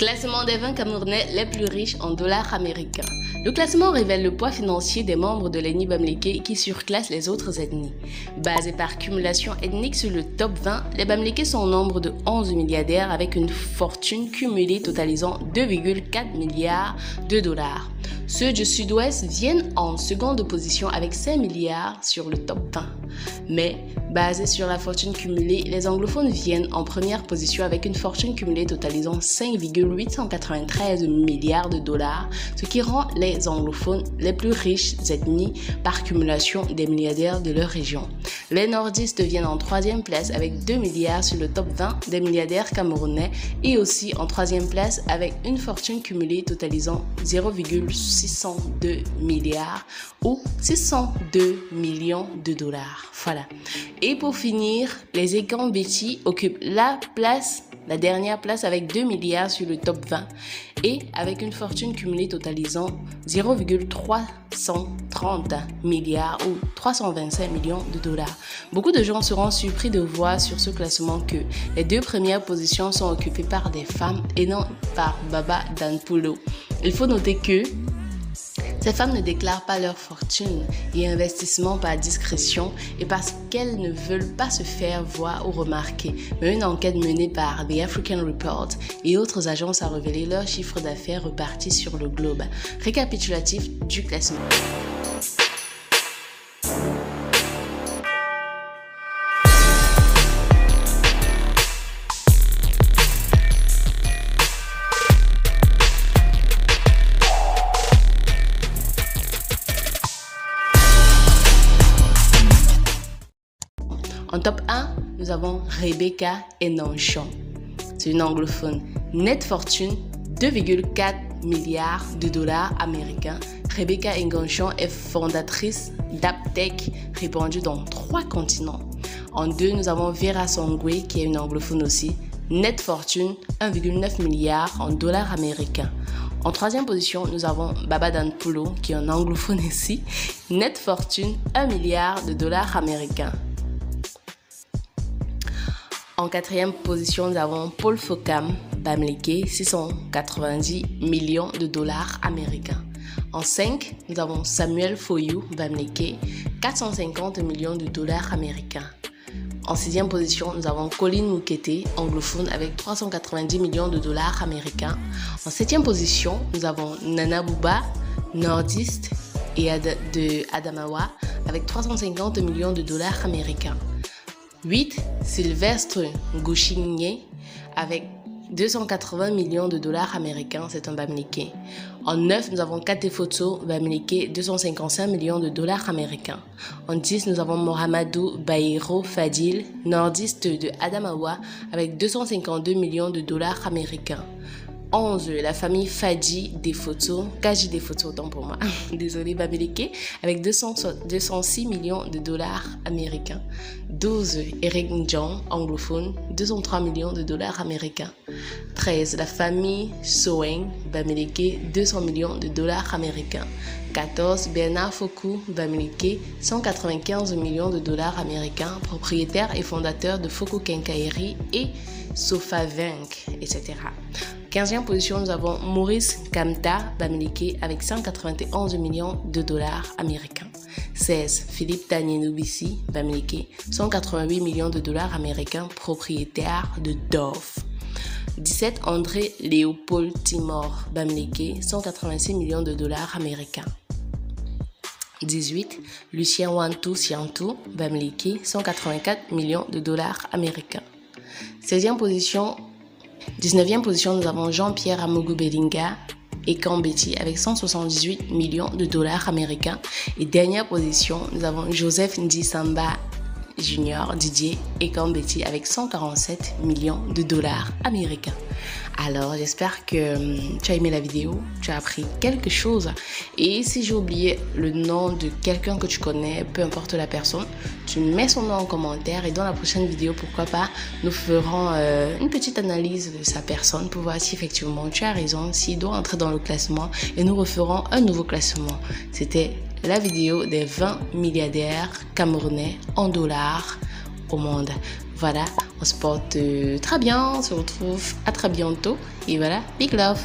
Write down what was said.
Classement des 20 Camerounais les plus riches en dollars américains. Le classement révèle le poids financier des membres de l'ethnie Bamileke qui surclassent les autres ethnies. Basé par cumulation ethnique sur le top 20, les Bamileke sont au nombre de 11 milliardaires avec une fortune cumulée totalisant 2,4 milliards de dollars. Ceux du Sud-Ouest viennent en seconde position avec 5 milliards sur le top 20. Mais, basé sur la fortune cumulée, les anglophones viennent en première position avec une fortune cumulée totalisant 5,893 milliards de dollars, ce qui rend les anglophones les plus riches ethnies par cumulation des milliardaires de leur région. Les nordistes viennent en troisième place avec 2 milliards sur le top 20 des milliardaires camerounais et aussi en troisième place avec une fortune cumulée totalisant 0,602 milliards ou 602 millions de dollars. Voilà. Et pour finir, les Ekambeti occupent la dernière place avec 2 milliards sur le top 20 et avec une fortune cumulée totalisant 0,330 milliards ou 325 millions de dollars. Beaucoup de gens seront surpris de voir sur ce classement que les deux premières positions sont occupées par des femmes et non par Baba Danpulo. Il faut noter que ces femmes ne déclarent pas leur fortune et investissement par discrétion et parce qu'elles ne veulent pas se faire voir ou remarquer. Mais une enquête menée par The African Report et autres agences a révélé leur chiffre d'affaires reparti sur le globe. Récapitulatif du classement. En top 1, nous avons Rebecca Enonchon. C'est une anglophone. Net fortune, 2,4 milliards de dollars américains. Rebecca Enonchon est fondatrice d'Aptech répandue dans 3 continents. En 2, nous avons Vera Songwe qui est une anglophone aussi. Net fortune, 1,9 milliard en dollars américains. En 3e position, nous avons Baba Danpulo qui est un anglophone ici. Net fortune, 1 milliard de dollars américains. En 4e position, nous avons Paul Fokam Bamileke, 690 millions de dollars américains. En 5, nous avons Samuel Foyou Bamileke, 450 millions de dollars américains. En 6e position, nous avons Colin Mukete, anglophone avec 390 millions de dollars américains. En 7e position, nous avons Nana Bouba, nordiste et de Adamawa avec 350 millions de dollars américains. 8. Sylvestre Ngouchigné avec 280 millions de dollars américains, c'est un Bamileke. En 9, nous avons Katefoto Bamileke, 255 millions de dollars américains. En 10, nous avons Mohamedou Baïro Fadil, nordiste de Adamawa avec 252 millions de dollars américains. 11, la famille Kaji des photos, autant pour moi, désolé Bamileke, avec 206 millions de dollars américains. 12, Eric Njong, anglophone, 203 millions de dollars américains. 13, la famille Soeng Bamileke, 200 millions de dollars américains. 14, Bernard Fokou Bamileke, 195 millions de dollars américains, propriétaire et fondateur de Fokou Kenkairi et Sofavank, etc. 15e position, nous avons Maurice Kamta Bamileke avec 191 millions de dollars américains. 16, Philippe Tanienoubissi Bamileke, 188 millions de dollars américains, propriétaire de Dove. 17, André Léopold Timor Bamileke, 186 millions de dollars américains. 18, Lucien Wantou Siantou Bamileke, 184 millions de dollars américains. 19e position, nous avons Jean-Pierre Amougou Belinga et Kambeti avec 178 millions de dollars américains. Et dernière position, nous avons Joseph Ndisamba Junior Didier et Kambeti avec 147 millions de dollars américains. Alors, j'espère que tu as aimé la vidéo, tu as appris quelque chose. Et si j'ai oublié le nom de quelqu'un que tu connais, peu importe la personne, tu mets son nom en commentaire et dans la prochaine vidéo, pourquoi pas, nous ferons une petite analyse de sa personne pour voir si effectivement tu as raison, s'il doit entrer dans le classement et nous referons un nouveau classement. C'était la vidéo des 20 milliardaires camerounais en dollars au monde. Voilà, on se porte très bien, on se retrouve à très bientôt. Et voilà, big love!